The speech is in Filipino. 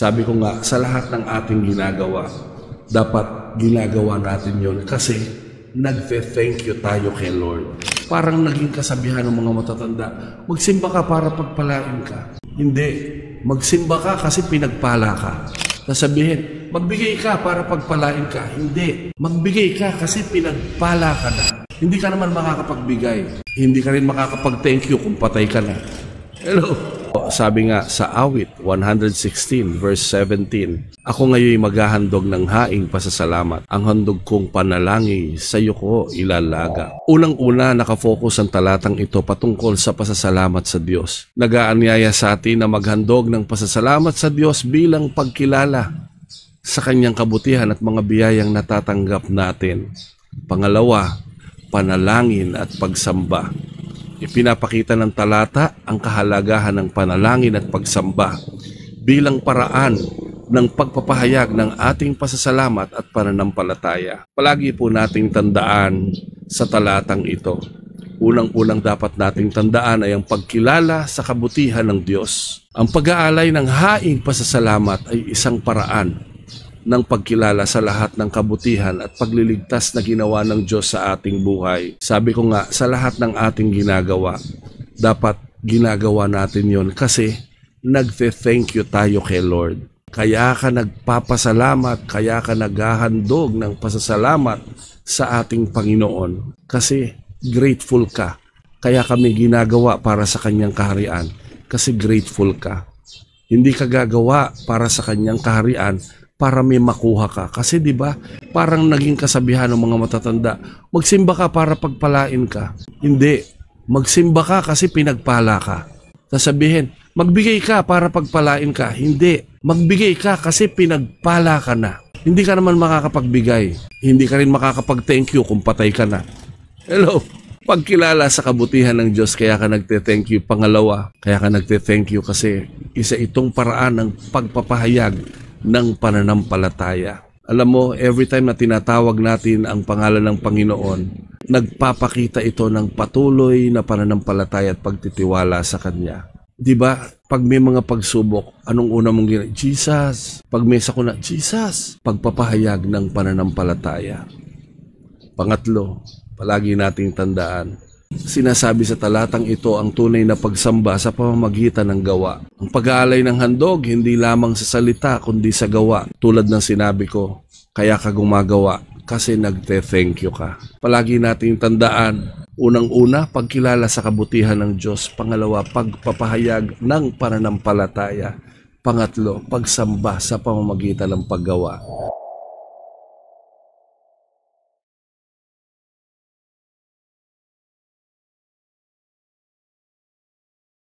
Sabi ko nga, sa lahat ng ating ginagawa, dapat ginagawa natin yon kasi nagte-thank you tayo kay Lord. Parang naging kasabihan ng mga matatanda, magsimba ka para pagpalain ka. Hindi. Magsimba ka kasi pinagpala ka. Sasabihin, magbigay ka para pagpalain ka. Hindi. Magbigay ka kasi pinagpala ka na. Hindi ka naman makakapagbigay. Hindi ka rin makakapag-thank you kung patay ka na. Hello? Sabi nga sa Awit 116 verse 17, ako ngayon maghahandog ng haing pasasalamat. Ang handog kong panalangin sa iyo ko ilalaga. Unang-una nakafocus ang talatang ito patungkol sa pasasalamat sa Diyos. Nag-aanyaya sa atin na maghandog ng pasasalamat sa Diyos bilang pagkilala sa kanyang kabutihan at mga biyayang natatanggap natin. Pangalawa, panalangin at pagsamba. Ipinapakita ng talata ang kahalagahan ng panalangin at pagsamba bilang paraan ng pagpapahayag ng ating pasasalamat at pananampalataya. Palagi po nating tandaan sa talatang ito. Unang-unang dapat nating tandaan ay ang pagkilala sa kabutihan ng Diyos. Ang pag-aalay ng haing pasasalamat ay isang paraan ng pagkilala sa lahat ng kabutihan at pagliligtas na ginawa ng Diyos sa ating buhay. Sabi ko nga, sa lahat ng ating ginagawa, dapat ginagawa natin yon kasi nagte-thank you tayo kay Lord. Kaya ka nagpapasalamat, kaya ka naghahandog ng pasasalamat sa ating Panginoon kasi grateful ka. Kaya kami ginagawa para sa kanyang kaharian kasi grateful ka. Hindi ka gagawa para sa kanyang kaharian para may makuha ka. Kasi di ba parang naging kasabihan ng mga matatanda, magsimba ka para pagpalain ka. Hindi. Magsimba ka kasi pinagpala ka. Sasabihin, magbigay ka para pagpalain ka. Hindi. Magbigay ka kasi pinagpala ka na. Hindi ka naman makakapagbigay. Hindi ka rin makakapag-thank you kung patay ka na. Hello? Pagkilala sa kabutihan ng Diyos, kaya ka nagte-thank you. Pangalawa, kaya ka nagte-thank you kasi isa itong paraan ng pagpapahayag ng pananampalataya. Alam mo, every time na tinatawag natin ang pangalan ng Panginoon, nagpapakita ito ng patuloy na pananampalataya at pagtitiwala sa Kanya. Diba? Pag may mga pagsubok, anong una mong ginagawa? Jesus! Pag may sakuna, Jesus! Pagpapahayag ng pananampalataya. Pangatlo, palagi nating tandaan, sinasabi sa talatang ito ang tunay na pagsamba sa pamamagitan ng gawa. Ang pag-aalay ng handog, hindi lamang sa salita kundi sa gawa. Tulad ng sinabi ko, kaya ka gumagawa kasi nagte-thank you ka. Palagi nating tandaan, unang-una, pagkilala sa kabutihan ng Diyos. Pangalawa, pagpapahayag ng pananampalataya. Pangatlo, pagsamba sa pamamagitan ng paggawa.